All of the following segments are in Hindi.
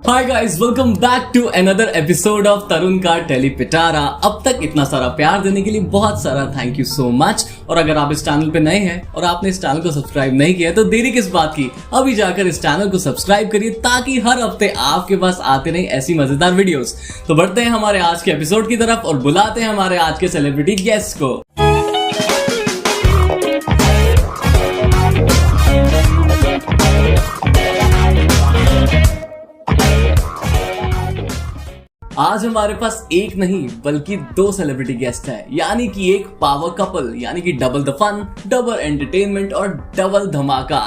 Hi guys, welcome back to another episode of Tarun का टेलीपिटारा। अब तक इतना सारा प्यार देने के लिए बहुत सारा थैंक यू सो मच। और अगर आप इस चैनल पे नए हैं और आपने इस चैनल को सब्सक्राइब नहीं किया तो देरी किस बात की, अभी जाकर इस चैनल को सब्सक्राइब करिए ताकि हर हफ्ते आपके पास आते रहे ऐसी मजेदार वीडियोस। तो बढ़ते हैं हमारे आज के एपिसोड की तरफ और बुलाते हैं हमारे आज के सेलिब्रिटी गेस्ट को। आज हमारे पास एक नहीं बल्कि दो सेलिब्रिटी गेस्ट हैं, यानी कि एक पावर कपल, यानी कि double the fun, double entertainment और डबल धमाका।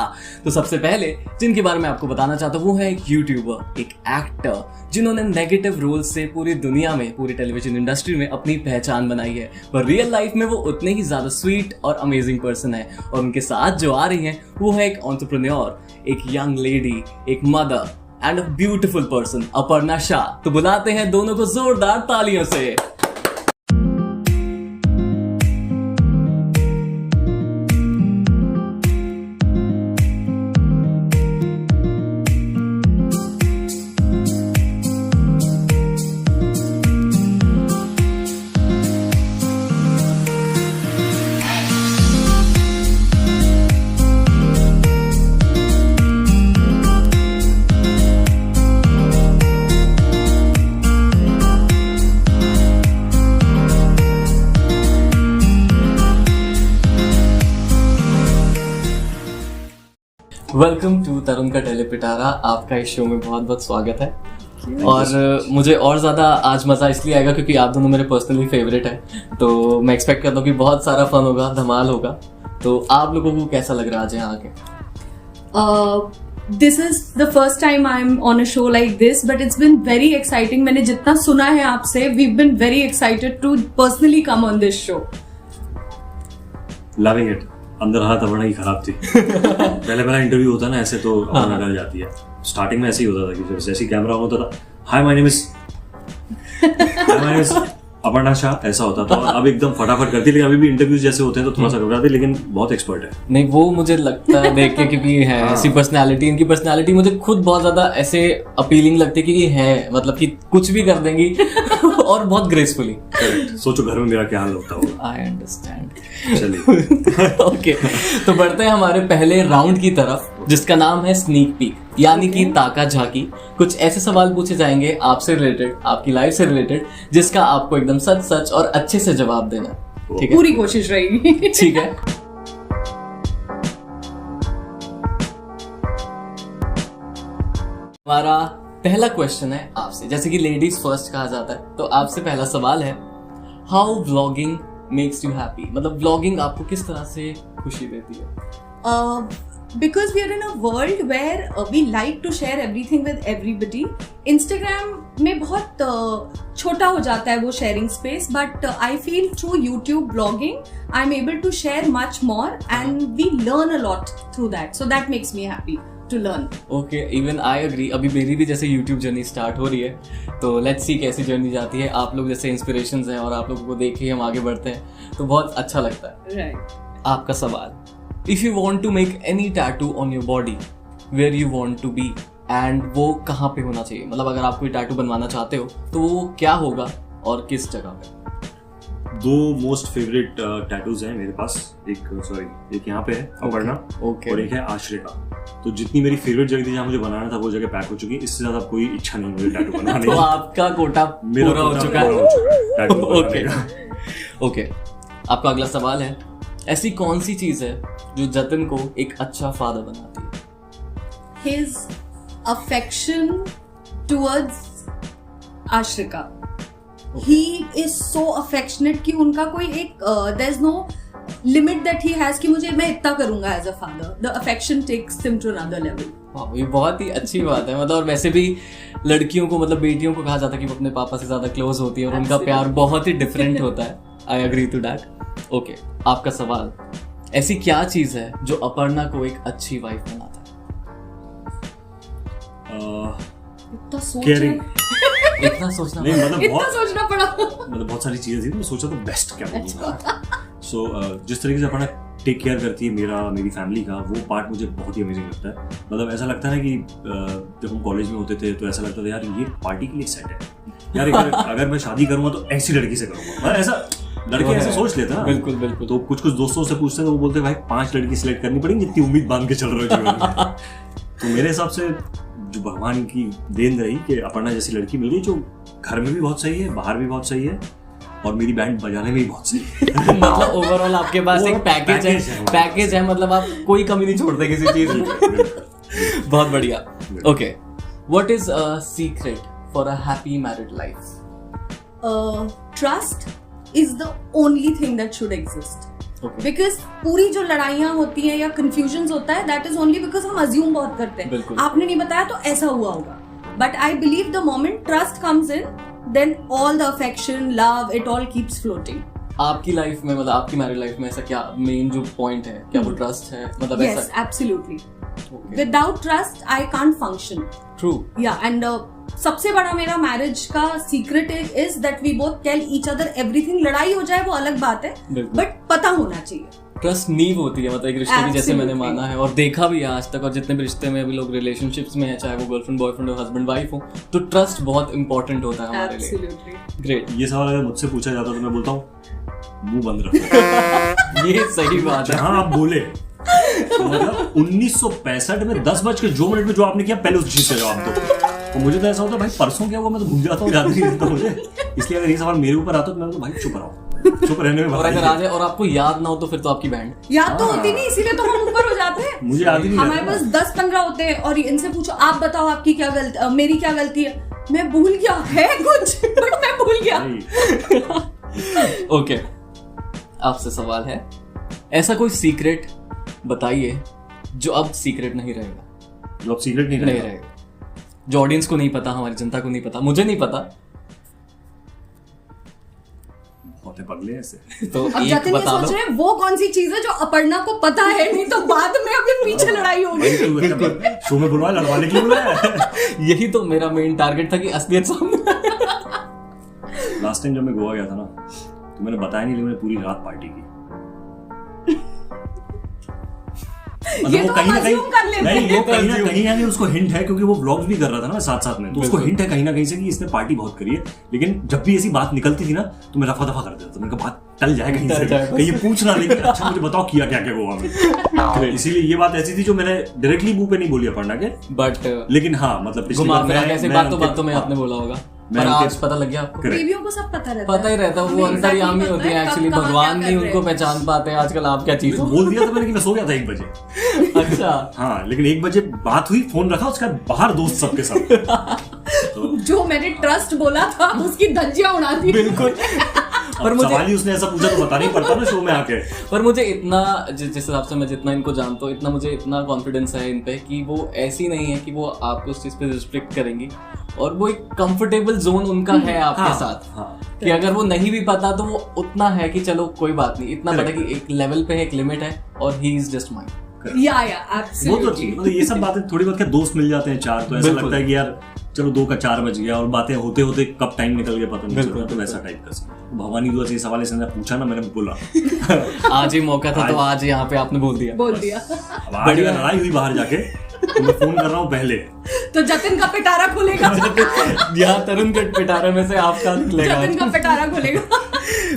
तो सबसे पहले जिनके बारे में आपको बताना चाहता हूँ वो है एक यूट्यूबर, एक एक्टर, जिन्होंने नेगेटिव रोल से पूरी दुनिया में, पूरी टेलीविजन इंडस्ट्री में अपनी पहचान बनाई है। पर रियल लाइफ में वो उतने ही ज्यादा स्वीट और अमेजिंग पर्सन है। और उनके साथ जो आ रही हैं वो है एक एंटरप्रेन्योर, एक यंग लेडी, एक mother and a beautiful person, Aparna Shah. तो बुलाते हैं दोनों को जोरदार तालियों से। वेलकम टू तरुण का टेलीपिटारा। आपका इस शो में बहुत बहुत स्वागत है। और मुझे और ज़्यादा आज मज़ा इसलिए आएगा क्योंकि आप दोनों मेरे पर्सनली फेवरेट हैं। तो मैं एक्सपेक्ट करता हूँ कि बहुत सारा फन होगा, धमाल होगा। तो आप लोगों को कैसा लग रहा है आज यहाँ आके? This is the first time I'm on a show like this, but it's been very exciting. मैंने जितना सुना है आपसे, we've been very excited to personally come on this show. Loving it. अंदर हाथ अपर्णा की खराब थी। पहले इंटरव्यू होता ना ऐसे तो अपर्णा डर जाती है। स्टार्टिंग में ऐसे ही होता था कि जैसे ही कैमरा होता था, hi my name is Aparna Shah, ऐसा होता था। अब एकदम फटाफट करती, लेकिन अभी भी इंटरव्यूज जैसे होते हैं तो थोड़ा सा घबराती, लेकिन बहुत एक्सपर्ट है। नहीं, वो मुझे लगता है देख के, क्योंकि है ऐसी पर्सनालिटी, इनकी पर्सनालिटी मुझे खुद बहुत ज्यादा ऐसे अपीलिंग लगती है कि है, मतलब कि कुछ भी कर देंगी और बहुत ग्रेसफुली। सोचो घर में मेरा क्या हाल होता होगा। I understand. चलिए ओके, तो बढ़ते हैं हमारे पहले राउंड की तरफ, जिसका नाम है स्नीक पीक, यानी कि ताका झाकी। कुछ ऐसे सवाल पूछे जाएंगे आपसे रिलेटेड, आपकी लाइफ से रिलेटेड, जिसका आपको एकदम सच सच और अच्छे से जवाब देना। ठीक है, पूरी कोशिश रहेगी। ठीक है। हमारा पहला क्वेश्चन है आपसे, जैसे कि लेडीज फर्स्ट कहा जाता है, तो आपसे पहला सवाल है, how vlogging makes you happy? मतलब व्लॉगिंग आपको किस तरह से खुशी देती है? Because we are in a world where we like to share everything with everybody. Instagram में बहुत छोटा हो जाता है वो sharing space, but I feel through YouTube blogging I'm able to share much more and we learn a lot through that. So that makes me happy to learn. Okay, even I agree. अभी मेरी भी जैसे YouTube जर्नी स्टार्ट हो रही है, तो लेट्स सी कैसी जर्नी जाती है। आप लोग जैसे इंस्पिरेशंस हैं और आप लोगों को देख के हम आगे बढ़ते हैं, तो बहुत अच्छा लगता है। Right. आपका सवाल, If you want to make any tattoo on your body, where you want to be, and वो कहाँ पे होना चाहिए? मतलब अगर आप कोई टैटू बनवाना चाहते हो तो वो क्या होगा और किस जगह पे? दो मोस्ट फेवरेट टैटूज हैं मेरे पास। एक यहाँ पे है अपर्णा, और एक है आश्रय का। तो जितनी मेरी फेवरेट जगह थी जहाँ मुझे बनाना था वो जगह पैक हो चुकी है। इससे ज्यादा कोई इच्छा नहीं मुझे टैटू बनाने की। तो आपका कोटा पूरा हो चुका है। ओके, आपका अगला सवाल है, ऐसी कौन सी चीज है जो जतिन को एक अच्छा फादर बनाती है? His affection towards Ashrika. He is so affectionate कि उनका कोई एक there's no limit that he has कि मुझे मैं इतना करूंगा as a father. The affection takes him to another level. वाह, ये बहुत ही अच्छी बात है। मतलब और वैसे भी लड़कियों को, मतलब बेटियों को कहा जाता है कि वो अपने पापा से ज्यादा क्लोज होती है और उनका प्यार बहुत ही डिफरेंट होता है। I agree to that. Okay, आपका सवाल, ऐसी क्या चीज है जो अपर्णा को एक अच्छी वाइफ बनाता केयरिंग। इतना सोचना नहीं, मतलब इतना सोचना पड़ा। मतलब बहुत सारी चीजें थी, तो सोचा तो बेस्ट क्या बोलूंगा। सो जिस तरीके से अपर्णा टेक केयर करती है मेरी फैमिली का, वो पार्ट मुझे बहुत ही अमेजिंग लगता है। मतलब ऐसा लगता है कि जब हम कॉलेज में होते थे तो ऐसा लगता था यार ये पार्टी के लिए सेट है यार, अगर मैं शादी करूंगा तो ऐसी लड़की से करूंगा, ऐसा लड़के ऐसा सोच लेते हैं। बिल्कुल बिल्कुल। तो कुछ दोस्तों से पूछते हैं तो वो बोलते हैं भाई 5 लड़की सिलेक्ट करनी पड़ेगी, जितनी उम्मीद बांध के चल रहे हो जीवन में। तो मेरे हिसाब से जो भगवान की देन रही कि अपर्णा जैसी लड़की मिल गई जो घर में भी बहुत सही है, बाहर भी बहुत सही है, और मेरी बैंड बजाने में भी बहुत सही है। मतलब ओवरऑल आपके पास एक पैकेज है, मतलब आप कोई कमी नहीं छोड़ते किसी चीज में। बहुत बढ़िया। Okay, what is a secret for a happy married life? Trust is the only thing that should exist, because पूरी जो लड़ाइयाँ होती हैं या कंफ्यूजन होता है, दैट इज ओनली बिकॉज हम अज्यूम बहुत करते हैं, आपने नहीं बताया तो ऐसा हुआ होगा। But I believe the moment trust comes in, then all the affection, love, it all keeps floating. आपकी लाइफ में, मतलब आपकी मैरिड लाइफ में ऐसा क्या मेन जो पॉइंट है, क्या वो ट्रस्ट है? मतलब yes, ऐसा? Absolutely. Okay. Without trust, I can't function. True. Yeah, and सबसे बड़ा मेरा मैरिज का secret is that we both tell each other everything. लड़ाई हो जाए वो अलग बात है, बट पता होना चाहिए। ट्रस्ट नींव होती है, मतलब एक रिश्ते की, जैसे मैंने माना है और देखा भी है आज तक, और जितने भी रिश्ते में अभी लोग रिलेशनशिप्स में है, चाहे वो गर्लफ्रेंड बॉयफ्रेंड हो, हस्बैंड वाइफ हो, तो ट्रस्ट बहुत इंपॉर्टेंट होता है हमारे लिए। ग्रेट। ये सवाल अगर मुझसे पूछा जाता तो मैं बोलता हूँ मुंह बंद रखो। ये सही बात है। हाँ, आप बोले तो मतलब 1965 में 10:02 में जो आपने किया, पहले उस चीज का जवाब दो। तो मुझे तो ऐसा होता है भाई परसों क्या हुआ, मैं तो भूल जाता हूँ, याद नहीं रहता मुझे। इसलिए अगर ये सवाल मेरे ऊपर आता तो मैं तो भाई चुप रहो, चुप रहने में। और अगर आ जाए और आपको याद ना हो तो फिर तो आपकी बैंड याद तो होती नहीं, इसीलिए तो हम ऊपर हो जाते हैं। मुझे याद ही नहीं, हमारे पास 10-15 होते हैं और इनसे पूछो आप बताओ आपकी क्या गलती, मेरी क्या गलती है, मैं भूल गया है कुछ, बट मैं भूल गया। ओके, आपसे सवाल है, ऐसा कोई सीक्रेट बताइए जो अब सीक्रेट नहीं रहेगा। जो अब सीक्रेट नहीं रहेगा, जो ऑडियंस को नहीं पता, हमारी जनता को नहीं पता, मुझे नहीं पता। होते पगले ऐसे। तो अब जतिन ये सोच रहे हैं वो कौन सी चीज है जो अपर्णा को पता है, नहीं तो बाद में अभी पीछे लड़ाई होगी। शो में बुलवाया, लड़वाने के लिए बुलाया। यही तो मेरा मेन टारगेट था कि असलियत सामने। लास्ट टाइम जब मैं गोवा गया था ना, तो मैंने बताया नहीं, लेकिन मैंने पूरी रात पार्टी की। ये तो कहीं ना कहीं नहीं, वो कहीं ना कहीं उसको हिंट है, क्योंकि वो व्लॉग्स भी कर रहा था ना साथ साथ में, तो उसको हिंट है कहीं ना कहीं से कि इसने पार्टी बहुत करी है। लेकिन जब भी ऐसी बात निकलती थी ना तो मैं रफा दफा कर देता था, मैंने कहा बात टल जाए कहीं से, कहीं ये पूछना नहीं, अच्छा मुझे बताओ किया क्या क्या गोवा में। इसीलिए ये बात ऐसी थी जो मैंने डायरेक्टली मुंह पे नहीं बोली अपर्णा के, बट लेकिन हाँ मतलब पिछली बातों में आपने बोला होगा, पर आज पता लग गया आपको। बेबियों को सब पता ही रहता है, वो अंतर्यामी होती है एक्चुअली, भगवान नहीं उनको पहचान पाते हैं आजकल। आप क्या चीज बोल दिया था मैंने कि मैं सो गया था 1 बजे। अच्छा हाँ, लेकिन 1 बजे बात हुई, फोन रखा, उसका बाहर दोस्त सबके साथ। तो जो मैंने ट्रस्ट बोला था उसकी धज्जियां उड़ा दी। बिल्कुल। पर मुझे सवाल ही उसने ऐसा पूछा तो बताना ही पड़ता ना शो में आके। पर मुझे इतना, जिस हिसाब से मैं जितना इनको जानता हूँ, इतना मुझे इतना कॉन्फिडेंस है इन पे कि वो ऐसी नहीं है कि वो आपको उस चीज पे रिस्ट्रिक्ट करेंगी, और वो एक कंफर्टेबल जोन उनका है आपके साथ कि अगर वो नहीं भी पता तो वो उतना है कि चलो कोई बात नहीं, इतना पता कि एक लेवल पे एक लिमिट है और ही इज जस्ट माइंड। वो तो ठीक, मतलब ये सब बातें थोड़ी बहुत क्या दोस्त मिल जाते हैं 4 तो ऐसा लगता है कि यार चलो 2 का 4 बज गया, और बातें होते होते कब टाइम निकल गया पता नहीं चलता, तो वैसा टाइप का। भवानी दुआ से सवाल इसने पूछा ना, मैंने बोला आज ही मौका था तो आज यहाँ पे आपने बोल दिया। बढ़िया लड़ाई हुई बाहर जाके, तो मैं फोन कर रहा हूँ पहले, तो जतिन का पिटारा खुलेगा। यहाँ तरुण के पिटारे में से आपका खुलेगा, जतिन का पिटारा खुलेगा।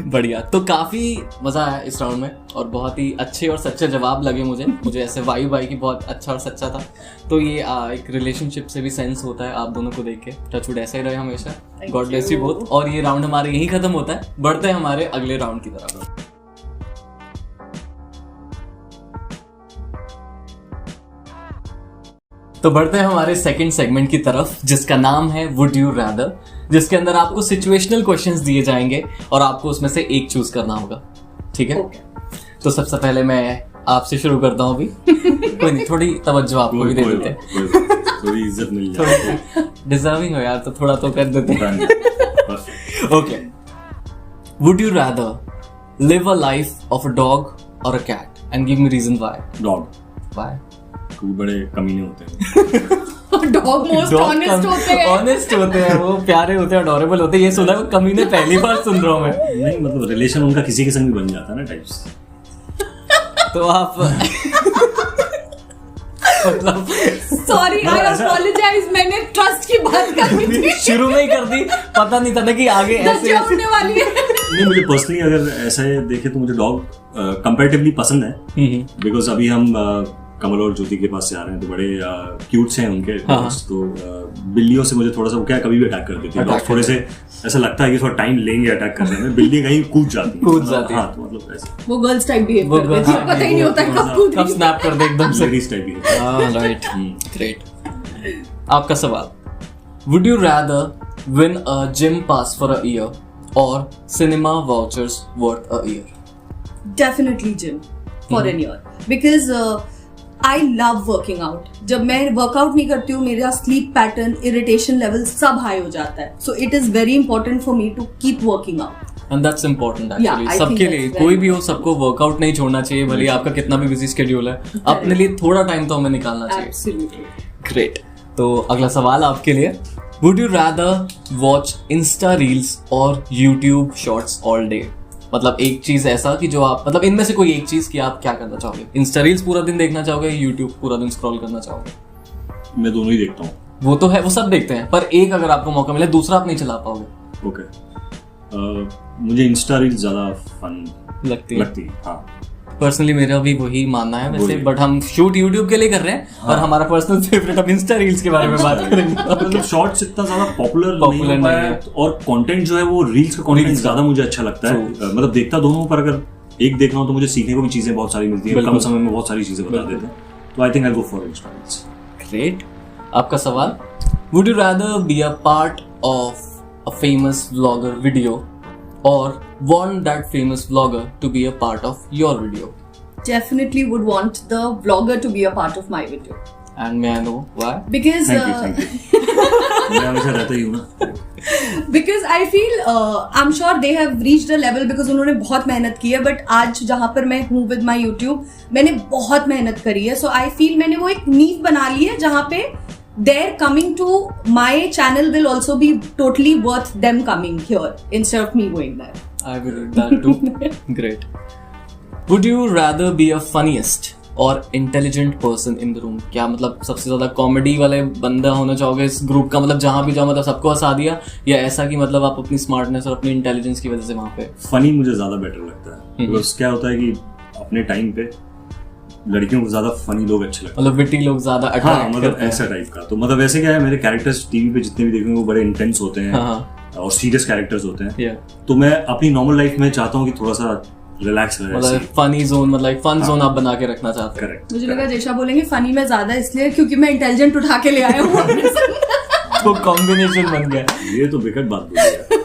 बढ़िया। तो काफी मजा आया इस राउंड में, और बहुत ही अच्छे और सच्चे जवाब लगे मुझे ऐसे वाइब आई कि बहुत अच्छा और सच्चा था। तो ये एक रिलेशनशिप से भी सेंस होता है आप दोनों को देख के। टचवुड ऐसा ही रहे हमेशा, गॉड ब्लेस यू बोथ। और ये राउंड हमारे यही खत्म होता है, बढ़ते हैं हमारे अगले राउंड की तरफ। तो बढ़ते हैं हमारे सेकंड सेगमेंट की तरफ, जिसका नाम है वुड यू रादर, जिसके अंदर आपको सिचुएशनल क्वेश्चंस दिए जाएंगे और आपको उसमें से एक चूज करना होगा। ठीक है? तो सबसे पहले मैं आपसे शुरू करता हूँ अभी। कोई नहीं, थोड़ी तवज्जो आपको भी दे देते हैं, थोड़ी इज्जत मिल जाए। डिजर्विंग हो यार, तो थोड़ा तो कर देते हैं। Okay, would you rather live a life of a dog और a cat and give me reason why? Dog. Why? बड़े कमीने होते हैं। डॉग मोस्ट ऑनेस्ट होते हैं। ऑनेस्ट होते हैं, वो प्यारे होते हैं, अडोरेबल होते हैं। ये सुना है, कमीने पहली बार सुन रहा हूँ मैं। नहीं मतलब रिलेशन उनका किसी के संग भी बन जाता है ना टाइप्स। तो आप मतलब सॉरी, आई अपोलोजाइज, मैंने ट्रस्ट की बात करनी थी, शुरू में ही कर दी, पता नहीं था ना कि आगे ऐसे धज्जियां उड़ने वाली है। नहीं, मुझे पर्सनली अगर ऐसे देखे तो मुझे डॉग कंपैरेटिवली पसंद है, बिकॉज अभी हम कमल और ज्योति के पास से आ रहे हैं तो बड़े क्यूट से हैं उनके dogs, तो बिल्लियों से मुझे थोड़ा सा वो क्या कभी भी अटैक कर देती है। डॉग थोड़े से ऐसा लगता है कि थोड़ा टाइम लेंगे अटैक करने में, बिल्ली कहीं कूद जाती है। हाँ, तो मतलब ऐसे वो गर्ल्स टाइप बिहेव वो करते हैं, girls- पता ही नहीं होता है कब कूद कब स्नैप कर दे एकदम से। लेडीज टाइप ही। Right, great. आपका सवाल, would you rather win a gym pass for a year और cinema vouchers worth a year? Definitely gym for an year, because I love working out. जब मैं वर्कआउट नहीं करती हूँ मेरा स्लीप पैटर्न, इरिटेशन लेवल सब हाई हो जाता है, so it is very important for me to keep working out. And that's important Yeah, actually, I सबके think लिए, that's very कोई भी हो, सबको वर्कआउट नहीं छोड़ना चाहिए, भले ही आपका कितना भी बिजी शेड्यूल है, अपने लिए थोड़ा टाइम तो हमें निकालना चाहिए। Absolutely. ग्रेट। तो अगला सवाल आपके लिए, would you rather watch Insta reels और यूट्यूब शॉर्ट्स ऑल डे? मतलब एक चीज ऐसा कि जो आप, मतलब इनमें से कोई एक चीज कि आप क्या करना चाहोगे? इंस्टा रील्स पूरा दिन देखना चाहोगे, यूट्यूब पूरा दिन स्क्रॉल करना चाहोगे? मैं दोनों ही देखता हूँ। वो तो है, वो सब देखते हैं, पर एक अगर आपको मौका मिले, दूसरा आप नहीं चला पाओगे। ओके, मुझे इंस्टा रील्स ज्यादा फन लगती है। हाँ, पर्सनली मेरा भी वही मानना है वैसे, वही। बट हम शूट यूट्यूब के लिए कर रहे हैं, और हमारा पर्सनल फेवरेट अब इंस्टा रील्स के बारे में बात करेंगे। मतलब शॉर्ट्स इतना ज्यादा पॉपुलर नहीं Popular हो पाया नहीं है, है। और कंटेंट जो है वो रील्स का कंटेंट ज्यादा मुझे अच्छा लगता है। मतलब देखता दोनों, पर अगर एक देख रहा हूँ तो मुझे सीखने को भी चीजें बहुत सारी मिलती है, कम समय में बहुत सारी चीजें बता देते हैं, तो I think I go for Insta reels. Great. आपका सवाल, would you rather be a part of a famous vlogger video और want that famous vlogger to be a part of your video? Definitely would want the vlogger to be a part of my video, and may I know why? because thank you. मैं हमेशा रहता ही हूँ ना। because I feel I'm sure they have reached a level because उन्होंने बहुत मेहनत की है, but आज जहाँ पर मैं हूँ with my YouTube, मैंने बहुत मेहनत करी है, so I feel मैंने वो एक नींव बना ली है जहाँ पे their coming to my channel will also be totally worth them coming here instead of me going there. I believe that too. Great. Would you rather be a funniest और intelligent person in the room? क्या मतलब सबसे ज्यादा कॉमेडी वाले बंदा होना चाहोगे इस ग्रुप का, मतलब जहां भी जाओ मतलब सबको हंसा दिया, या ऐसा कि मतलब आप अपनी स्मार्टनेस और अपनी इंटेलिजेंस की वजह से वहां पे? फनी मुझे ज्यादा बेटर लगता है, बिकॉज क्या होता है कि अपने टाइम पे लड़कियों को ज्यादा फनी लोग अच्छे लगते हैं, मतलब विटी लोग ज्यादा हाँ, अट्रैक्ट मतलब करते हैं। ऐसा टाइप का। तो मतलब वैसे क्या है, मेरे कैरेक्टर्स टीवी पे जितने भी देखेंगे वो बड़े इंटेंस होते हैं और सीरियस कैरेक्टर्स होते हैं, Yeah. तो मैं अपनी नॉर्मल लाइफ में चाहता हूँ कि थोड़ा सा रिलैक्स रहे। मतलब फनी जोन, मतलब फन जोन आप बना के रखना चाहते हैं। करेक्ट। मुझे लगा जेशा बोलेंगे फनी में ज्यादा इसलिए क्योंकि मैं इंटेलिजेंट उठा के ले आया हूँ अपने साथ। तो कॉम्बिनेशन बन गया, ये तो बेकार बात बोली यार।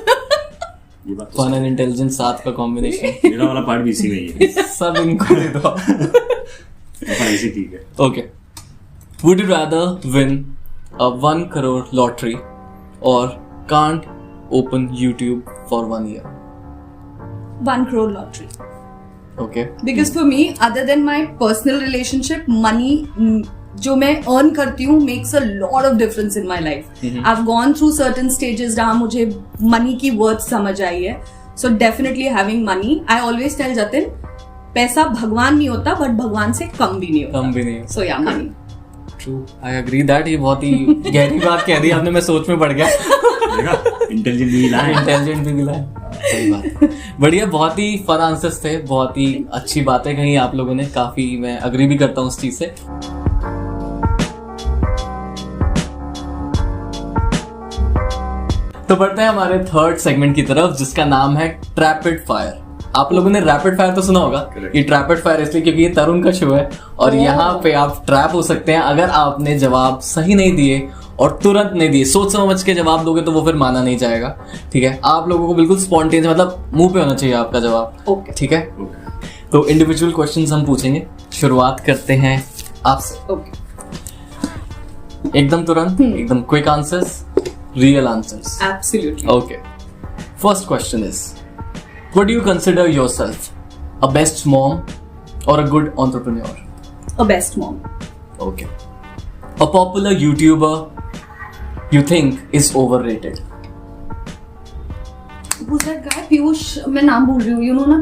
ये बात तो फन एंड इंटेलिजेंस साथ का कॉम्बिनेशन। मेरा वाला पार्ट भी इसी में ही है। सब इनको दे दो। हाँ, इसी ठीक है। Okay. Would you rather win a 1 crore lottery or can't open YouTube for 1 year? 1 crore lottery. Okay. Because for me, other than my personal relationship, money जो मैं अर्न करती हूँ makes a lot of difference in my life. I've gone through certain stages जहाँ मुझे money की worth समझ आई है. So definitely having money. I always tell Jatin, पैसा भगवान नहीं होता, but भगवान से कम भी नहीं होता. कम भी नहीं। So yeah, money. True. I agree that ये बहुत ही गहरी बात कह दी आपने, मैं सोच में पड़ गया। देखा, इंटेलिजेंट भी मिला है। इंटेलिजेंट भी मिला है। सही बात। बढ़िया, बहुत ही फन आंसर्स थे, बहुत ही अच्छी बातें कही आप लोगों ने, काफी मैं अग्री भी करता हूँ उस चीज से। तो बढ़ते हैं हमारे थर्ड सेगमेंट की तरफ, जिसका नाम है रैपिड फायर। आप लोगों ने रैपिड फायर तो सुना होगा। Correct. ये रैपिड फायर इसलिए क्योंकि ये तरुण का शो है और यहाँ पे आप ट्रैप हो सकते हैं अगर आपने जवाब सही नहीं दिए और तुरंत नहीं दिए, सोच समझ के जवाब दोगे तो वो फिर माना नहीं जाएगा। ठीक है, आप लोगों को बिल्कुल स्पॉन्टेनियस, मतलब मुंह पे होना चाहिए आपका जवाब। Okay. ठीक है, तो इंडिविजुअल क्वेश्चंस हम पूछेंगे। शुरुआत करते हैं आपसे। Okay. एकदम तुरंत, एकदम quick answers, real answers. Absolutely. Okay. First question is, what do you consider yourself? A best mom or a good entrepreneur? A best mom. Okay. A popular YouTuber you think is overrated? Who's that guy? Piyush, मैं नाम भूल रही हूँ, you know ना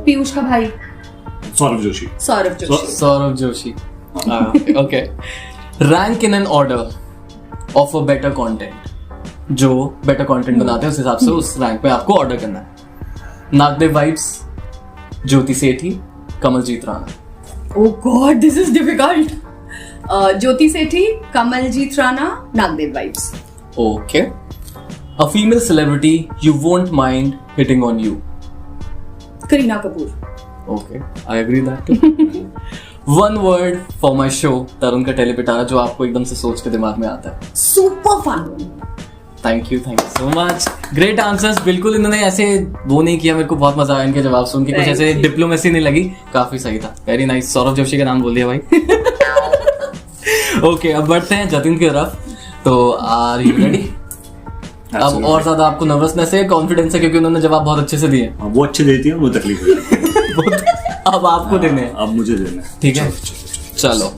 पीयूष का भाई। Saurabh Joshi. Saurabh Joshi. Okay, rank in an order of a better content. जो बेटर कंटेंट बनाते हैं उस हिसाब से उस रैंक पे आपको ऑर्डर करना है। Nagdev vibes, Jyoti Sethi, Kamaljeet Rana. Oh God, this is difficult. Jyoti Sethi, Kamaljeet Rana, Nagdev vibes. Okay, a female celebrity you won't mind hitting on you. Kareena Kapoor. Okay, I agree that too. One word for my show, तरुण का टेलीपिटारा, जो आपको एकदम से सोच के दिमाग में आता है। Super fun. Thank you so much, great answers. बिल्कुल इन्होंने ऐसे वो नहीं किया, मेरे को बहुत मजा आया इनके जवाब सुन के, कुछ ऐसे डिप्लोमेसी नहीं लगी, काफी सही था, वेरी नाइस। सौरभ जोशी का नाम बोल दिया भाई। ओके, अब बढ़ते हैं जतिन की तरफ। तो आर यू रेडी? अब और ज्यादा आपको नर्वसनेस है, कॉन्फिडेंस है, क्योंकि उन्होंने जवाब बहुत अच्छे से दिए। वो अच्छे देती है, मुझे तकलीफ है। अब आपको देने हैं। अब मुझे देना है, ठीक है, चलो।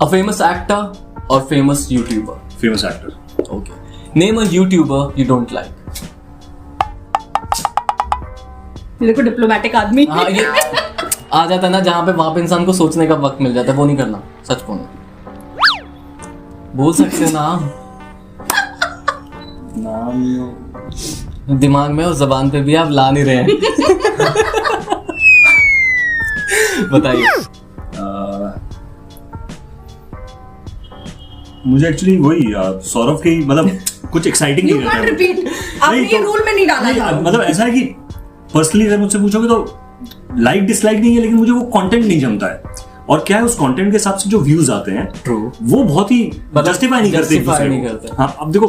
अ फेमस एक्टर और famous YouTuber. Famous actor. Okay, name a YouTuber you don't like. देखो डिप्लोमेटिक आदमी। हाँ, ये आ जाता है ना जहाँ पे, वहां पे इंसान को सोचने का वक्त मिल जाता है, वो नहीं करना, सच बोलना। बोल सकते हो ना नाम दिमाग में और जबान पे भी आप ला नहीं रहे हैं। बताइए। मुझे एक्चुअली वही सौरभ की, मतलब कुछ एक्साइटिंग नहीं रहता है। रिपीट, आपने ये रूल में नहीं डाला था। मतलब ऐसा है कि पर्सनली अगर मुझसे पूछोगे तो लाइक डिसलाइक नहीं है, लेकिन मुझे वो कंटेंट नहीं जमता है। और क्या है, उस कंटेंट के हिसाब से जो व्यूज आते हैं True. वो बहुत ही जस्टिफाई नहीं करते एक दूसरे को। करते। हाँ, अब देखो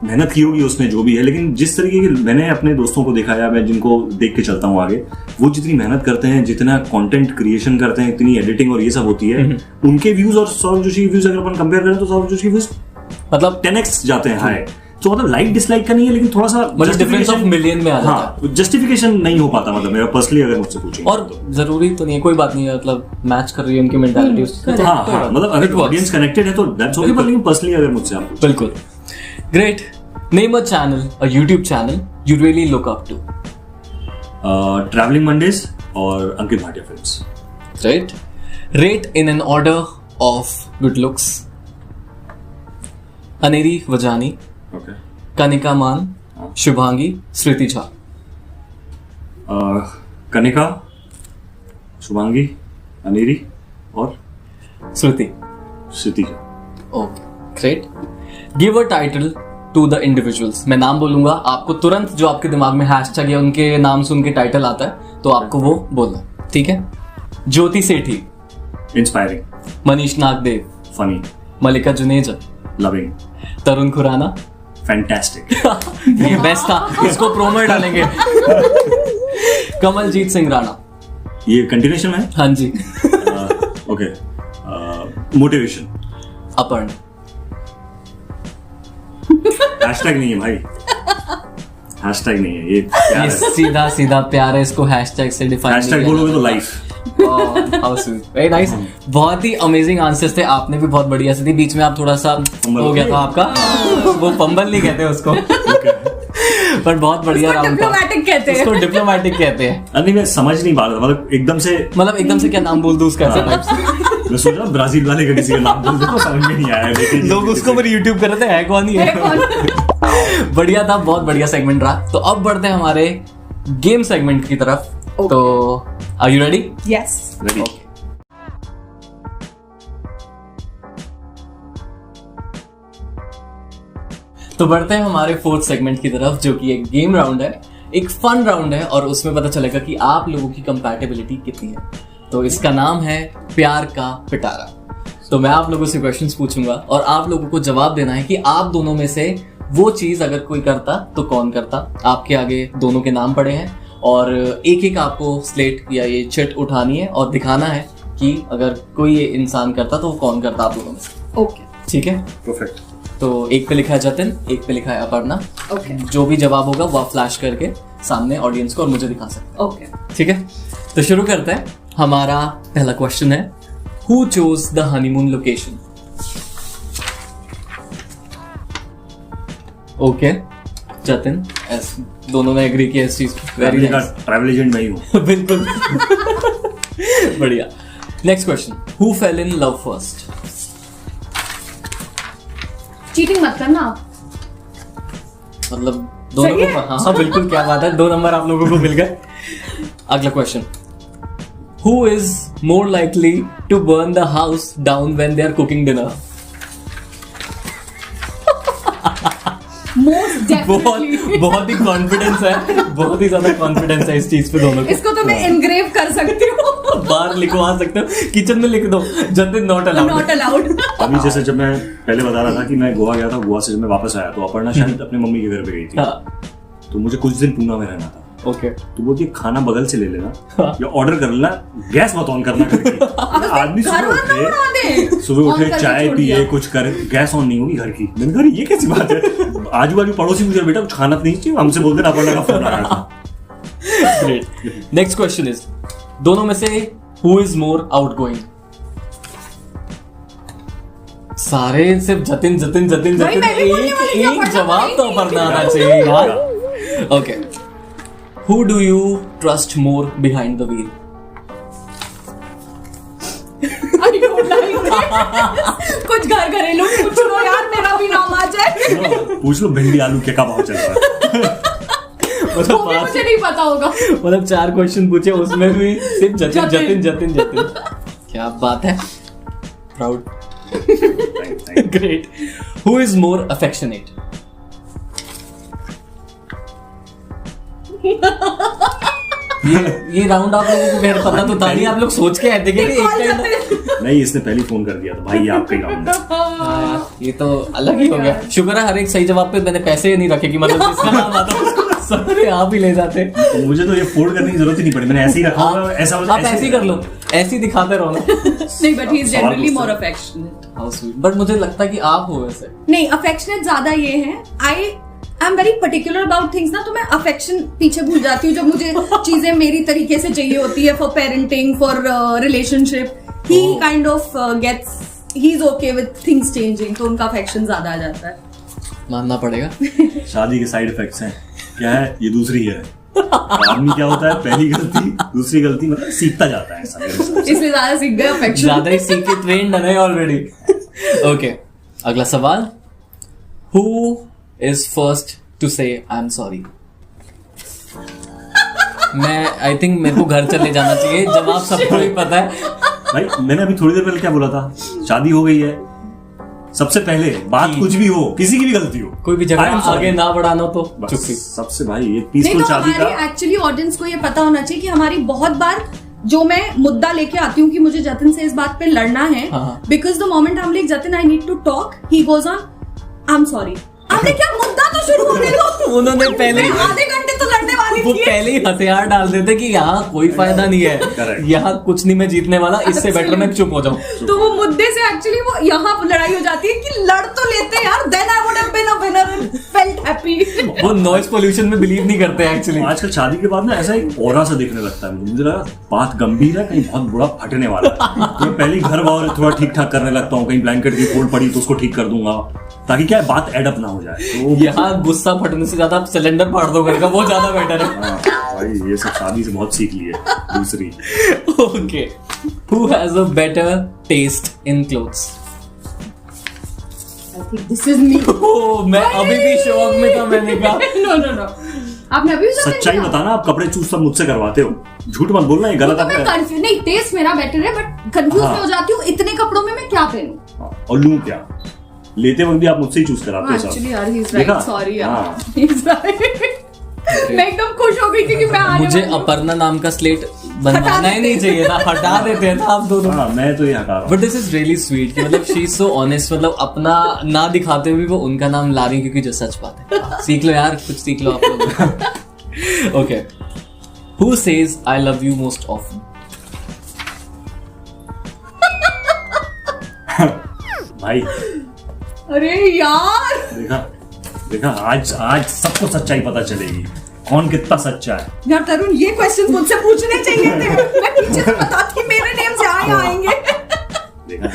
मेहनत की होगी उसने जो भी है, लेकिन जिस तरीके की मैंने अपने दोस्तों को देखा है, मैं जिनको देख के चलता हूँ आगे, वो जितनी मेहनत करते हैं, जितना कंटेंट क्रिएशन करते हैं, इतनी एडिटिंग और ये सब होती है, उनके व्यूज और सौरभ जोशी के व्यूज अगर अपन कंपेयर करें तो सौरभ जोशी के व्यूज मतलब 10x जाते हैं हाई। तो मतलब लाइक डिसलाइक का नहीं है, लेकिन थोड़ा सा डिफरेंस ऑफ मिलियन में आ जाता है। हाँ, जस्टिफिकेशन नहीं हो पाता, मतलब मेरा पर्सनली अगर मुझसे पूछेंगे। और जरूरी तो नहीं है, कोई बात नहीं है, मतलब मैच कर रही है उनकी मेंटालिटी उससे। हाँ, मतलब अगर ऑडियंस कनेक्टेड है तो दैट्स ओके, पर लेकिन पर्सनली अगर मुझसे आप पूछें। बिल्कुल। Great, name a channel, a YouTube channel you really look up to. Travelling Mondays और Ankit Bhatia films. Right, rate in an order of good looks. Aneri Vajani, okay, Kanika Mann, Shubhangi, Smriti Jha. Kanika, Shubhangi, Aneri और Smriti Jha. Okay, great. Give a title to the individuals. मैं नाम बोलूंगा, आपको तुरंत जो आपके दिमाग में हैशटैग या उनके नाम सुन के टाइटल आता है तो आपको वो बोलना, ठीक है? ज्योति सेठी, इंस्पायरिंग। मनीष नागदेव, फनी। मलिका जुनेजा, लविंग। तरुण खुराना, फैंटास्टिक। ये बेस्ट था, इसको प्रोमो में डालेंगे। कमलजीत सिंह राणा। ये कंटिन्यूएशन है? हाँ जी। Okay, motivation. अपर्ण। हैशटैग नहीं है भाई, हैशटैग नहीं है, ये प्यार ये है। सीधा सीधा प्यार है, इसको हैशटैग से डिफाइन हैशटैग बोलोगे तो लाइफ। वेरी नाइस, बहुत ही अमेजिंग आंसर्स थे, आपने भी बहुत बढ़िया से दी। बीच में आप थोड़ा सा हो गया था आपका, वो फंबल नहीं कहते उसको, पर बहुत बढ़िया राउंड था। डिप्लोमेटिक कहते हैं, उसको डिप्लोमेटिक कहते हैं। अरे मैं समझ नहीं पा रहा, मतलब एकदम से क्या नाम बोल दूं उसका, ऐसा टाइप। मैं सोच रहा ब्राजील वाले का किसी का नाम बोल दे, समझ में नहीं आया, लेकिन लोग उसको पर यूट्यूब कर रहे थे, है कौन ही है। बढ़िया था, बहुत बढ़िया सेगमेंट रहा। तो अब बढ़ते हैं हमारे गेम सेगमेंट की तरफ। तो are you ready? Yes. Ready. तो बढ़ते हैं हमारे फोर्थ सेगमेंट की तरफ, जो कि एक गेम राउंड है, एक फन राउंड है, और उसमें पता चलेगा कि आप लोगों की कंपैटिबिलिटी कितनी है। तो इसका नाम है प्यार का पिटारा। तो मैं आप लोगों से क्वेश्चंस पूछूंगा और आप लोगों को जवाब देना है कि आप दोनों में से वो चीज अगर कोई करता तो कौन करता। आपके आगे दोनों के नाम पड़े हैं और एक एक आपको स्लेट या ये चिट उठानी है और दिखाना है कि अगर कोई ये इंसान करता तो वो कौन करता आप दोनों में से। ओके, ठीक है, परफेक्ट। तो एक पे लिखा है जतिन, एक पे लिखा है अपर्णा। ओके, जो भी जवाब होगा वो आप फ्लैश करके सामने ऑडियंस को और मुझे दिखा सकते हैं। ओके, ठीक है, तो शुरू करते हैं। हमारा पहला क्वेश्चन है, who chose the honeymoon location? Okay Jatin, दोनों ने एग्री किया इस चीज को। Very nice. ट्रैवल एजेंट मैं ही हूँ। बिल्कुल। बढ़िया. Next question. Who fail in love first? Cheating मत करना आप. मतलब दोनों सही को. है? हाँ बिल्कुल, क्या बात है, 2 नंबर आप लोगों को मिल गए. अगला question. Who is more likely to burn the house down when they are cooking dinner? Most definitely. बहुत ही कॉन्फिडेंस है, बहुत ही ज्यादा कॉन्फिडेंस है इस चीज पे दोनों को. इसको तो मैं एनग्रेव कर सकती हूँ. बाहर लिखवा सकते हो, किचन में लिख दो, Jatin not allowed. Not allowed. अभी जैसे जब मैं पहले बता रहा था कि मैं गोवा गया था, गोवा से जब मैं वापस आया तो अपर्णा शायद अपने मम्मी के घर पे गई थी. हाँ. तो मुझे कुछ दिन पूना में रहना था. ओके. तो बोलती खाना बगल से ले लेना हाँ. या ऑर्डर कर लेना, गैस मत ऑन करना करके. आदमी सुबह उठे चाय पिए कुछ करे, गैस ऑन नहीं होगी घर की. मैंने कहा ये कैसी बात है. आजू बाजू पड़ोसी मुझे बेटा कुछ खाना तो नहीं चाहिए, हमसे बोलते ना अपर्णा का फोन आ रहा था. ग्रेट. नेक्स्ट क्वेश्चन इज, दोनों में से हु इज मोर आउटगोइंग? सारे सिर्फ जतिन जतिन जतिन भाई, जतिन. मैं भी बोलने वाली थी, एक अपर्णा जवाब नहीं तो थी. अपर्णा आना चाहिए यार. Okay. Who do you trust more behind the wheel? कुछ घर घरेलू पूछ लो यार, मेरा भी नाम आ जाए. पूछ लो भिंडी आलू क्या भाव चल रहा है. मतलब वो भी मुझे नहीं पता होगा. मतलब 4 क्वेश्चन पूछे, उसमें भी सिर्फ जतिन जतिन जतिन जतिन. क्या बात है. Proud. Great. Who is more affectionate? ये राउंड आप लोगों को खैर पता तो था नहीं, आप लोग सोच के आए थे कि एक टाइम. नहीं, इसने पहले फोन कर दिया था भाई, ये आपका ही राउंड है. ये तो अलग ही हो गया. शुक्र है हर एक सही जवाब पे मैंने पैसे नहीं रखे कि मतलब जिसका नाम आता है सारे आप ही ले जाते. तो मुझे तो ये फोल्ड करने की जरूरत ही नहीं पड़ी, मैंने ऐसे ही रखा हुआ. ऐसा आप ऐसे ही कर लो, ऐसे ही दिखाते रहो ना. नहीं, but he is generally more affectionate. How sweet. But मुझे लगता है कि आप हो वैसे. नहीं, अफेक्शनेट ज्यादा ये है. आई am very particular about things ना, तो मैं अफेक्शन पीछे भूल जाती हूँ जब मुझे चीजें मेरी तरीके से चाहिए होती है. For parenting, for relationship, he kind of gets, he is okay with things changing, तो उनका अफेक्शन ज्यादा आ जाता है. मानना पड़ेगा. शादी के साइड इफेक्ट्स हैं. क्या है, ये दूसरी है. आदमी क्या होता है, पहली गलती दूसरी गलती मतलब सीखता जाता है ऐसा मेरे हिसाब से. इसलिए ज्यादा सीख गए अफेक्शन. ज्यादा ही सीख के ट्रेंड है ऑलरेडी. ओके. अगला सवाल. हु इज फर्स्ट टू से आई एम सॉरी? मैं आई थिंक मेरे को घर चले जाना चाहिए. जवाब सबको ही पता है. भाई मैंने अभी थोड़ी देर पहले क्या बोला था, शादी हो गई है, सबसे पहले बात कुछ भी हो, किसी की भी गलती हो, कोई भी जगह आगे ना बढ़ाना हो तो बस चुप्पी. सबसे भाई ये नहीं, पीसफुल तो शादी का. हमारे एक्चुअली ऑडियंस को ये पता होना चाहिए कि हमारी बहुत बार जो मैं मुद्दा लेके आती हूँ कि मुझे जतिन से इस बात पे लड़ना है, हाँ. Because the moment I am like Jatin I need to talk, he goes on I am sorry. आपने क्या मुद्दा तो शुरू होने दो. उन्होंने पहले मैं आधे घंटे तो लड़ने वाली वो थी. पहले ही हथियार डाल देते कि यहाँ कोई फायदा नहीं है, Correct. यहाँ कुछ नहीं मैं जीतने वाला, इससे बेटर मैं चुप हो जाऊं. तो वो मुद्दे से एक्चुअली वो यहाँ लड़ाई हो जाती है कि लड़ तो लेते यार, then I would have been a winner and felt happy. वो नॉइज पोल्यूशन में बिलीव नहीं करते एक्चुअली. आजकल शादी के बाद ना ऐसा एक ऑरा सा दिखने लगता है. मुझे लगा बात गंभीर है, कहीं बहुत बुरा फटने वाला है. तो मैं पहले ही घर बाहर थोड़ा ठीक ठाक करने लगता हूँ. कहीं ब्लैंकेट की फोल्ड पड़ी तो उसको ठीक कर दूंगा, ताकि क्या है, बात एड अप ना हो जाए. तो यहाँ गुस्सा फटने से ज्यादा आप सिलेंडर फाड़ दो घर का, वो ज्यादा बेटर है. हाँ, भाई ये सब शादी से बहुत सीख ली है. दूसरी, okay. Who has a better taste in clothes? I think this is me. Oh, मैं अभी भी शौक में था. मैंने कहा नो नो नो, आपने अभी सच्चाई बताना. आप कपड़े चूज सब मुझसे करवाते हो, झूठ मत बोलना, ये गलत तो मैं है. कंफ्यूज नहीं, टेस्ट मेरा बेटर है बट कंफ्यूज हाँ. में हो जाती हूँ इतने कपड़ों में मैं क्या पहनूं. हाँ, और लूं क्या, लेते वक्त भी आप मुझसे ही चूज कराते हो एक्चुअली सब. यार ही इज राइट. देखा? सॉरी यार, हाँ. He is right. मैं एकदम खुश हो गई थी कि मैं आने मुझे वाली हूँ. अपर्णा नाम का स्लेट बनवाना ही नहीं चाहिए था, हटा देते थे आप दोनों. हाँ, मैं तो ये हटा रहा हूँ. But this is really sweet कि मतलब शी इज सो ऑनेस्ट, मतलब अपना ना दिखाते हुए भी वो उनका नाम ला रही, क्योंकि जो सच बात है. सीख लो यार, कुछ सीख लो आप लोग. Okay. Who says I love you most often? भाई अरे यार, देखा आज सबको सच्चाई पता चलेगी, कौन कितना सच्चा है. यार तरुण, ये क्वेश्चन मुझसे पूछने चाहिए थे. मैं पीछे से बताती मेरे नेम से आएंगे. देखा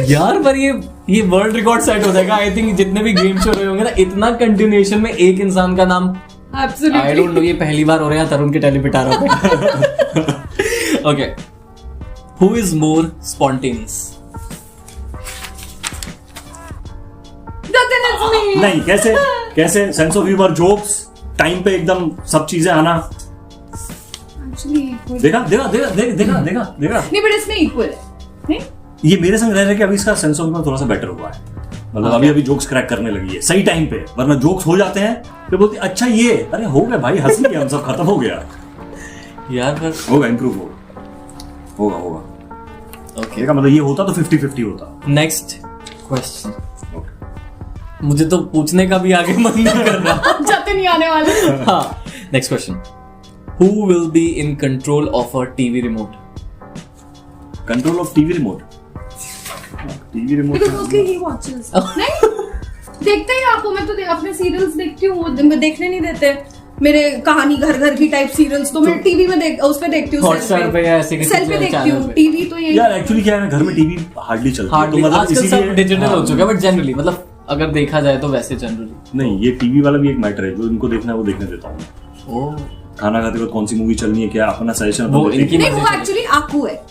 यार पर ये वर्ल्ड रिकॉर्ड सेट हो जाएगा आई थिंक. जितने भी गेम शो रहे होंगे ना, इतना कंटिन्यूएशन में एक इंसान का नाम. आई डोंट नो, ये पहली बार हो रहा है तरुण के टेली पे आ रहा है. Okay. Who is more spontaneous? Then it's me. नहीं, कैसे sense of humour, jokes, time पे एकदम सब चीजें आना। Actually, देखा नहीं, but इसमें equal है, नहीं? ये मेरे संग रह रहे कि अभी इसका सेंस ऑफ ह्यूमर थोड़ा सा बेटर हुआ है, मतलब अभी जोक्स क्रैक करने लगी है सही टाइम पे, वरना जोक्स हो जाते हैं फिर बोलती अच्छा ये, अरे हो गया भाई, हंस लिया हम सब, खत्म हो गया यार पर होगा, इम्प्रूव होगा। ओके, देखा, मतलब ये होता तो 50-50 होता। Next question. मुझे तो पूछने का भी आगे मन नहीं कर रहा। जाते नहीं आने वाले। हाँ, next question. Who will be in control of a TV remote? Control of TV remote. Because mostly he watches. नहीं? देखते ही आपको, मैं तो अपने सीरियल्स देखती हूँ, वो देखने नहीं देते मेरे कहानी घर की टाइप सीरियल्स, तो मैं टीवी में उस पे देखती हूँ, हॉटस्टार पे या ऐसे किसी सेल पे देखती हूँ। टीवी तो ये यार एक्चुअली क्या है ना, घर में टीवी हार्डली चलती है, तो मतलब आजकल सब इसीलिए डिजिटल हो चुका है, बट जनरली मतलब अगर देखा जाए तो वैसे जनरली नहीं, ये टीवी वाला भी एक मैटर है, जो इनको देखना है वो देखने देता हूँ। ओ खाना खाते वक्त कौन सी मूवी चलनी है, क्या अपना सजेशन, वो इनकी नहीं, वो एक्चुअली आकू है,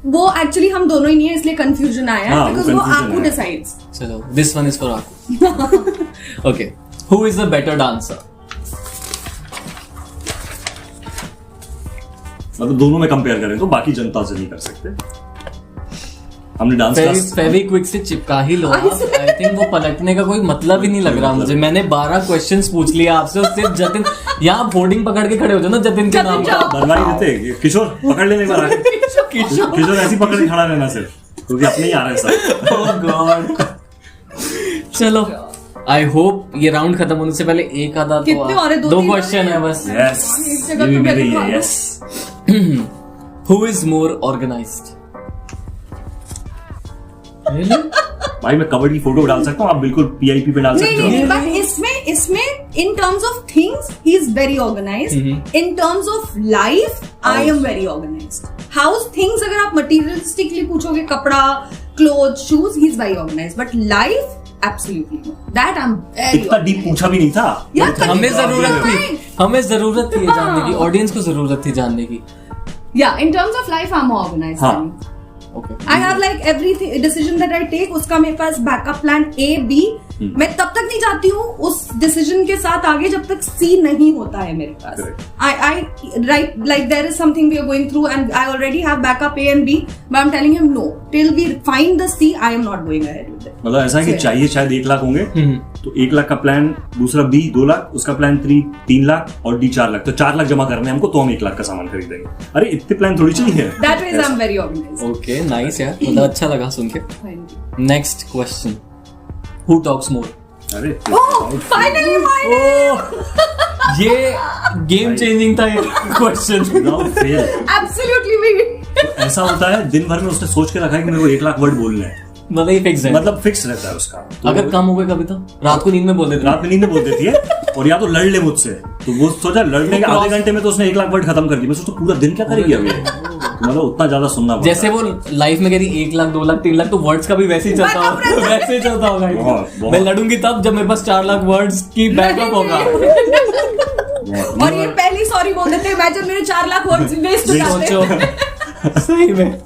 वो एक्चुअली हम दोनों ही नहीं है, इसलिए कंफ्यूजन आया है, हाँ, बिकॉज़ वो confusion आकू है। डिसाइड्स। चलो, दिस वन इज फॉर आपको। Okay, who is the better dancer? मतलब दोनों में कंपेयर करें तो बाकी जनता से नहीं कर सकते। हमने डांस क्लास फेविक्विक से चिपका ही लो आप। आई थिंक वो पलटने का कोई मतलब ही नहीं लग रहा मुझे। मैंने 12 क्वेश्चंस पूछ लिए आपसे, और सिर्फ जतिन यहाँ होर्डिंग पकड़ के खड़े हो जाओ ना, जतिन के नाम का। बनवाई देते, किशोर पकड़ लेने बार किशोर ऐसी पकड़ के खड़ा रहना सिर्फ, क्योंकि अपने ही आ रहे हैं सब। ओह गॉड। चलो, आई होप ये राउंड खत्म होने से पहले एक आधा तो कितने और है? 2 2-3 क्वेश्चन है बस। यस, एक जगह ये भी तो मैं मेरे ही दिखा है। दूं। Yes, who is more organised? भाई मैं कबड्डी की फोटो डाल सकता हूँ, आप बिल्कुल पीआईपी पे डाल सकते हो। नहीं, बट इसमें in terms of things he is very organised, in terms of life I am very organised. House things अगर आप मटेरियलिस्टिकली पूछोगे, कपड़ा, cloth, shoes, he is very organised, but life absolutely not. That I am very इतना डीप पूछा भी नहीं था यार, हमें जरूरत थी, हाँ। हमें जरूरत थी ये जानने की, ऑडियंस को जरूरत थी जानने की। या in terms of life I am organised. हाँ। Okay, I have like every decision that I take, उसका मेरे पास बैकअप प्लान A, B, मैं तब तक नहीं जाती हूँ उस डिसीजन के साथ आगे जब तक C नहीं होता है मेरे पास। I right, like there is something we are going through and I already have backup A and B, but I'm telling him no, till we find the C, I am not going ahead with it. मतलब ऐसा है कि चाहिए शायद 1 लाख होंगे, तो 1 लाख का प्लान, दूसरा B 2 लाख, उसका प्लान 3 लाख और D 4 लाख, तो 4 लाख जमा करने हमको, तो हम 1 लाख का सामान खरीदेंगे। अरे इतने प्लान थोड़ी चाहिए। That way I'm very organized. Okay, nice यार, मतलब अच्छा लगा सुन के। Thank you. Next question, who talks more? अरे Oh, finally mine! ये गेम चेंजिंग था ये question. without fail। Absolutely me. ऐसा होता है, दिन भर में उसने सोच के रखा है कि मेरे को 1 लाख वर्ड बोलने हैं, मतलब ये फिक्स है, मतलब फिक्स रहता है उसका। तो अगर कम हो गए कभी तो रात को नींद में बोल देते। रात में नींद में बोल देती है, और या तो लड़ ले मुझसे, तो वो सोचा लड़ने के आधे घंटे में तो उसने 1 लाख वर्ड खत्म कर दिया। मैं सोचता पूरा दिन क्या करेगी अभी, तो मतलब उतना ज्यादा सुनना पड़ता जैसे वो लाइफ में कह रही 1 लाख 2 लाख 3 लाख, तो वर्ड्स का भी वैसे ही चलता होगा, वैसे ही चलता होगा। बहुत। मैं लड़ूंगी तब जब मेरे पास 4 लाख वर्ड्स की बैकअप होगा। और ये पहली सॉरी बोल देते हैं, imagine मेरे 4 लाख वर्ड्स वेस्ट हो जाते हैं। सोचो सही में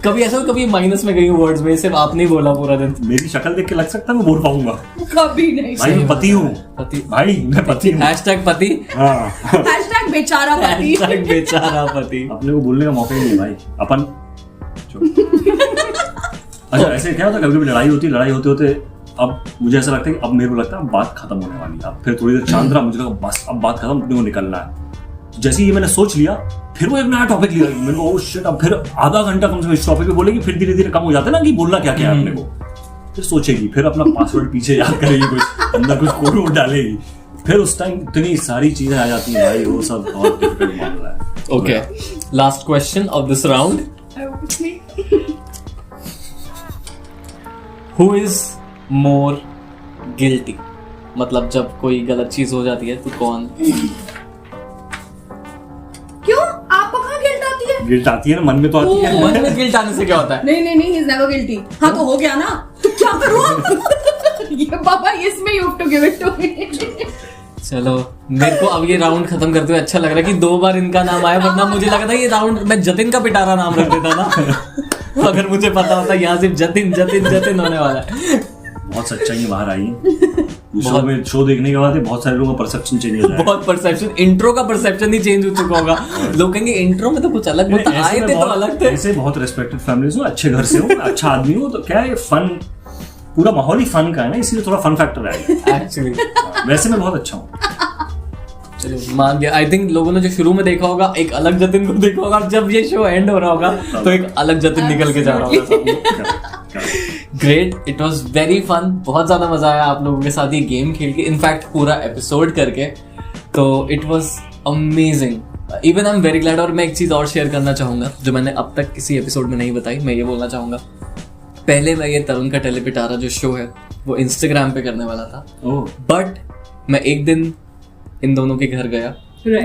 कभी ऐसा, कभी माइनस में गई वर्ड्स में, सिर्फ आपने ही बोला पूरा दिन। मेरी शक्ल देख के लग सकता है मैं बोल पाऊंगा। कभी नहीं। भाई मैं पति हूँ, पति, भाई मैं पति हूँ। हैशटैग पति, हाँ, हैशटैग बेचारा पति। हैशटैग बेचारा पति। अपने को बोलने का मौका ही नहीं भाई अपन। अच्छा ऐसे क्या होता है, कभी कभी लड़ाई होती है, लड़ाई होते होते अब मुझे ऐसा लगता है कि अब मेरे को लगता है अब बात खत्म होने वाली है। अब फिर थोड़ी देर शांत रहा, मुझे लगा बस अब बात खत्म, अपने को निकलना है। जैसे ही मैंने सोच लिया, फिर वो एक नया टॉपिक लिया, मेरे को शिट, अब फिर आधा घंटा कम से कम इस टॉपिक पे बोलेगी, फिर धीरे धीरे कम हो जाता है ना कि बोलना क्या क्या है अपने को। फिर सोचेगी, फिर अपना पासवर्ड पीछे याद करेगी, कुछ अंदर कुछ कोड डालेगी, फिर उस टाइम इतनी सारी चीजें आ जाती हैं भाई, वो सब बहुत डिफिकल्ट मान रहा है। Okay, last question of this round, who is more guilty? मतलब जब कोई गलत चीज हो जाती है तो कौन? क्यों? आपको कहाँ गिल्ट आती है? गिल्ट आती है ना, मन में तो आती है। मन में गिल्ट आने से क्या होता है? नहीं, he is never guilty. हाँ तो हो गया ना, तो क्या करूँ? ये बाबा, इसमें you have to give it to me. चलो मेरे को अब ये राउंड खत्म करते हुए अच्छा लग रहा है कि 2 बार इनका नाम आया, वरना मुझे लगा था ये राउंड मैं जतिन का पिटारा नाम रख देता ना अगर मुझे पता होता यहाँ सिर्फ जतिन जतिन जतिन होने वाला है। बहुत सच्चाई बाहर आई है शो देखने के बाद बहुत सारे लोगों का परसेप्शन चेंज हो जाएगा। बहुत परसेप्शन, इंट्रो का परसेप्शन ही चेंज हो चुका होगा। लोग कहेंगे इंट्रो में तो कुछ अलग बोलता, आए थे तो अलग थे। ऐसे बहुत रेस्पेक्टेड फैमिलीज हो, अच्छे घर से हो, अच्छा आदमी हो, तो क्या है फन, पूरा माहौल ही फन का है ना, इसलिए थोड़ा फन फैक्टर आएगा एक्चुअली। वैसे मैं बहुत अच्छा हूँ। चलो मान गया। आई थिंक लोगों ने जो शुरू में देखा होगा एक अलग जतिन को देखा होगा, जब ये शो एंड हो रहा होगा तो एक अलग जतिन निकल के जा रहा होगा। Great, it was very fun, बहुत ज्यादा मजा आया आप लोगों के साथ ये गेम खेल के, इनफैक्ट पूरा एपिसोड करके, तो it was amazing. Even I am very glad. और मैं एक चीज और शेयर करना चाहूंगा जो मैंने अब तक किसी एपिसोड में नहीं बताई, मैं ये बोलना चाहूंगा। पहले मैं ये तरुण का टेलीपिटारा जो शो है वो इंस्टाग्राम पे करने वाला था, बट मैं एक दिन इन दोनों के घर गया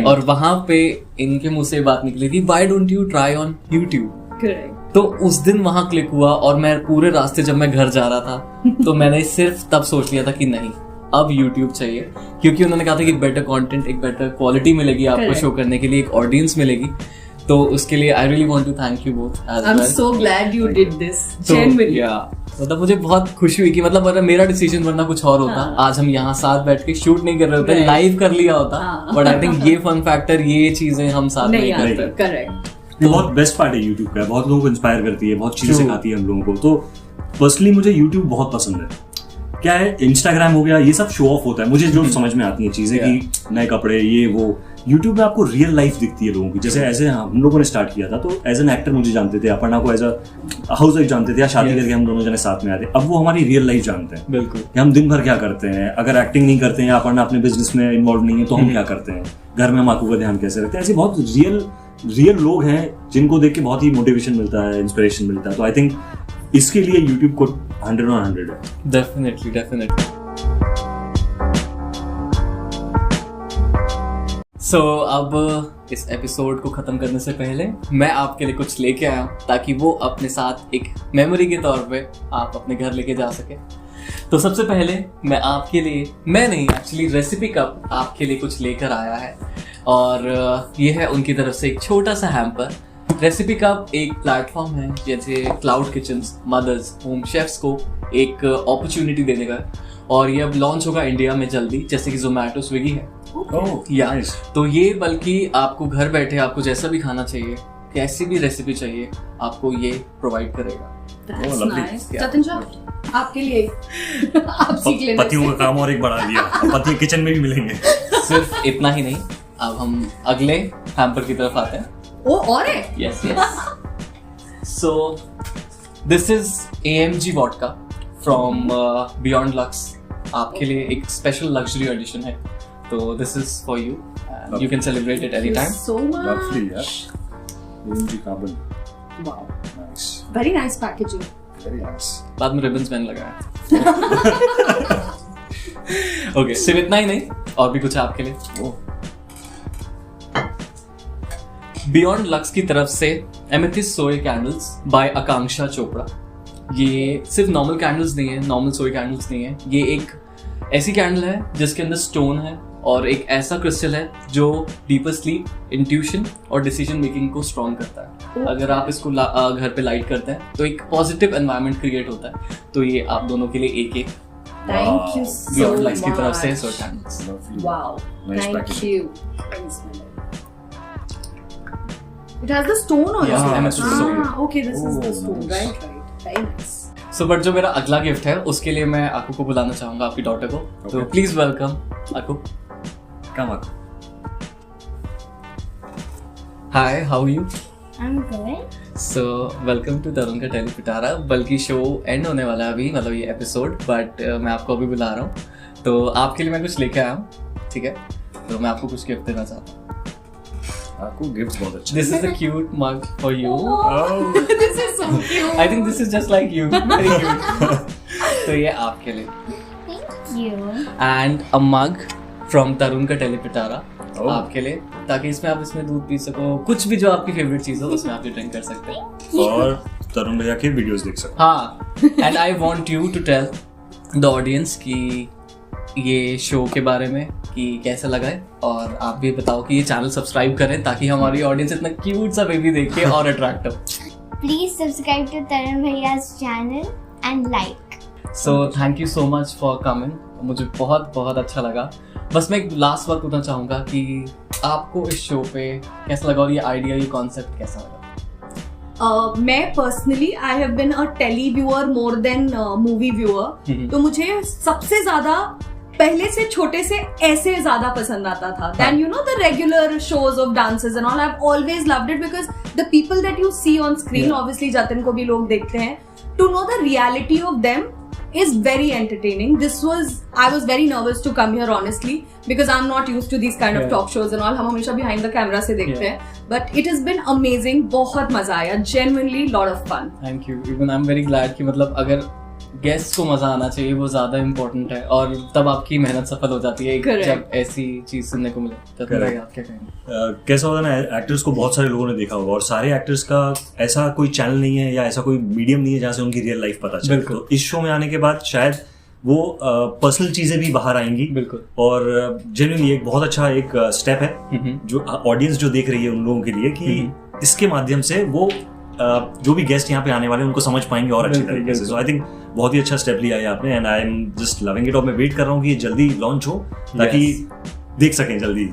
और वहां पे इनके मुंह से बात निकली थी, why don't you try on YouTube. तो उस दिन वहां क्लिक हुआ और मैं पूरे रास्ते जब मैं घर जा रहा था तो मैंने सिर्फ तब सोच लिया था कि नहीं अब YouTube चाहिए, क्योंकि उन्होंने कहा था कि बेटर कंटेंट, एक बेटर क्वालिटी मिलेगी आपको शो करने के लिए, एक ऑडियंस मिलेगी। तो उसके लिए I really want to thank you both as well. I am so glad you did this genuinely. मतलब मुझे बहुत खुशी हुई कि मतलब अगर मेरा डिसीजन वरना कुछ और होता, आज हम यहाँ साथ बैठ के शूट नहीं कर रहे होते, लाइव कर लिया होता। बट आई थिंक ये फन फैक्टर, ये चीजें हम साथ नहीं करते। करेक्ट, ये बहुत बेस्ट पार्ट है यूट्यूब का, बहुत लोगों को इंस्पायर करती है, बहुत चीजें सिखाती है हम लोगों को। तो पर्सनली मुझे यूट्यूब बहुत पसंद है। क्या है, इंस्टाग्राम हो गया, ये सब शो ऑफ होता है, मुझे जो समझ में आती है चीजें कि नए कपड़े ये वो। यूट्यूब में आपको रियल लाइफ दिखती है लोगों की। जैसे ऐसे हम लोगों ने स्टार्ट किया था तो एज एन एक्टर मुझे जानते थे, अपर्णा को एज अ हाउस वाइफ जानते थे, या शादी करके हम दोनों जने साथ में आते। अब वो हमारी रियल लाइफ जानते हैं, बिल्कुल, कि हम दिन भर क्या करते हैं, अगर एक्टिंग नहीं करते हैं या अपर्णा अपने बिजनेस में इन्वॉल्व नहीं है तो हम क्या करते हैं, घर में हम आंखों का ध्यान कैसे रखते हैं। ऐसे बहुत रियल लोग हैं जिनको देख के बहुत ही मोटिवेशन मिलता है, इंस्पिरेशन मिलता है। तो आई थिंक इसके लिए यूट्यूब को 100 on 100 है। डेफिनेटली। सो अब इस एपिसोड को खत्म करने से पहले मैं आपके लिए कुछ लेके आया हूँ ताकि वो अपने साथ एक मेमोरी के तौर पे आप अपने घर लेके जा सके। तो सबसे पहले मैं आपके लिए, मैं नहीं एक्चुअली रेसिपी कप आपके लिए कुछ लेकर आया है, और ये है उनकी तरफ से एक छोटा सा हैम्पर। रेसिपी कप एक प्लेटफॉर्म है जैसे cloud kitchens, mothers, home chefs को एक अपॉर्चुनिटी देने का, और ये अब लॉन्च होगा इंडिया में जल्दी, जैसे कि जोमेटो, स्विगी है। nice. तो ये बल्कि आपको घर बैठे आपको जैसा भी खाना चाहिए, कैसी भी रेसिपी चाहिए, आपको ये प्रोवाइड करेगा। That's nice. जतिन जी, आपके लिए आप सीख लेना। पतियों का काम और एक बढ़ा दिया, पति किचन में भी मिलेंगे। सिर्फ इतना ही नहीं, अब हम अगले हैम्पर की तरफ आते हैं। ओ, और है? Yes. So this is AMG vodka from Beyond Lux। आपके लिए एक स्पेशल लग्जरी एडिशन है, तो this is for you and you can celebrate it anytime। So much. Lovely, yeah. AMG carbon। Wow. Nice. Very nice packaging. Very nice। बाद में रिबन्स मैंने लगाया। ओके, सिर्फ इतना ही नहीं, और भी कुछ है आपके लिए। बियॉन्ड लक्स की तरफ से एमेथिस्ट सोए कैंडल्स बाय आकांक्षा चोपड़ा। ये सिर्फ नॉर्मल कैंडल्स नहीं है, नॉर्मल सोए कैंडल्स नहीं है, ये एक ऐसी कैंडल है जिसके अंदर स्टोन है और एक ऐसा क्रिस्टल है जो डीपर स्लीप, इंट्यूशन और डिसीजन मेकिंग को स्ट्रॉन्ग करता है। अगर आप इसको घर पे लाइट करते हैं तो एक पॉजिटिव एनवायरनमेंट क्रिएट होता है। तो ये आप दोनों के लिए एक Thank you so beyond lux की much. तरफ से सोए candles. Wow. Nice Thank packaging. you. It has the stone on Yeah, it. amethyst stone. Okay, this is the stone, nice. right. Very nice. So but जो मेरा अगला गिफ्ट है उसके लिए मैं आकू को बुलाना चाहूंगा, आपकी डॉटर को। तो please welcome Aaku. Come on। Hi, how are you? I'm good. So welcome to Tarun का टेलीपिटारा। बल्कि शो एंड होने वाला है अभी, मतलब ये एपिसोड, बट मैं आपको अभी बुला रहा हूँ। तो आपके लिए मैं कुछ लेके आया हूँ, ठीक है? तो मैं आपको कुछ गिफ्ट देना चाहता हूँ। आपको गिफ्ट बहुत अच्छा। This is a cute mug for you. This is so cute. I think this is just like you, very cute. तो ये आपके लिए, Thank you. And a mug from Tarun का टेलीपिटारा Oh. आपके लिए, ताकि इसमें आप इसमें दूध पी सको, कुछ भी जो आपकी फेवरेट चीज हो उसमें आप ये ड्रिंक कर सकते हैं। और तरुण भैया के वीडियोस देख सकते हाँ, and I want you to tell the audience कि ये शो के बारे में कि कैसा लगा है, और आप भी बताओ कि ये चैनल सब्सक्राइब करें ताकि हमारी ऑडियंस इतना क्यूट सा बेबी देखे और अट्रैक्ट हो। Please subscribe to Tarun Bhaiya's channel and like. So thank you so much for coming, मुझे बहुत बहुत अच्छा लगा। बस मैं एक लास्ट बात पूछना चाहूँगा कि आपको इस शो पे कैसा लगा और ये आइडिया, ये कॉन्सेप्ट कैसा लगा? मैं personally I have been a tele viewer more than movie viewer, तो मुझे सबसे ज्यादा पहले से छोटे से ऐसे ज्यादा पसंद आता था then you know the regular shows of dances and all. I have always loved it because the people that you see on screen, obviously Jatin को भी लोग देखते हैं, to know the reality of them is very entertaining. I was very nervous to come here honestly because I'm not used to these kind of talk shows and all. हम हमेशा behind the camera से देखते हैं, but it has been amazing. बहुत मजा आया, genuinely lot of fun. Thank you. Even I'm very glad कि मतलब अगर गेस्ट को मजा आना चाहिए वो ज्यादा इम्पोर्टेंट है, और तब आपकी मेहनत सफल हो जाती है जब ऐसी चीज सुनने को मिले। तो आप क्या कहेंगे? कैसा होता है ना, एक्टर्स को बहुत सारे लोगों ने देखा होगा और सारे एक्टर्स का ऐसा कोई चैनल नहीं है या ऐसा कोई मीडियम नहीं है जहाँ से उनकी रियल लाइफ पता चले। तो इस शो में आने के बाद शायद वो पर्सनल चीजें भी बाहर आएंगी। बिल्कुल। और जेन्युइनली एक बहुत अच्छा एक स्टेप है जो ऑडियंस जो देख रही है उन लोगों के लिए कि इसके माध्यम से वो जो भी गेस्ट यहाँ पे आने वाले हैं उनको समझ पाएंगे और अच्छी तरीके से। सो आई थिंक बहुत ही अच्छा स्टेप लिया है आपने and I am just loving it. और मैं वेट कर रहा हूँ कि ये जल्दी लॉन्च हो ताकि देख सकें जल्दी।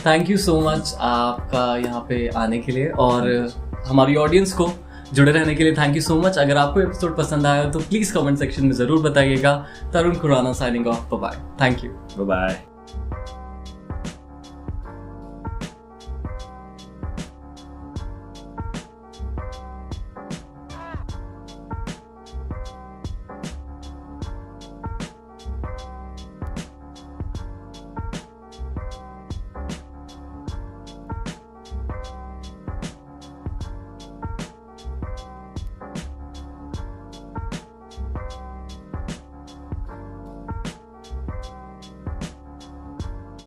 थैंक यू सो मच आपका यहाँ पे आने के लिए, और हमारी ऑडियंस को जुड़े रहने के लिए थैंक यू सो मच। अगर आपको एपिसोड पसंद आया तो प्लीज कमेंट सेक्शन में जरूर बताइएगा। Tarun Khurana signing off, bye bye. Thank you, bye bye.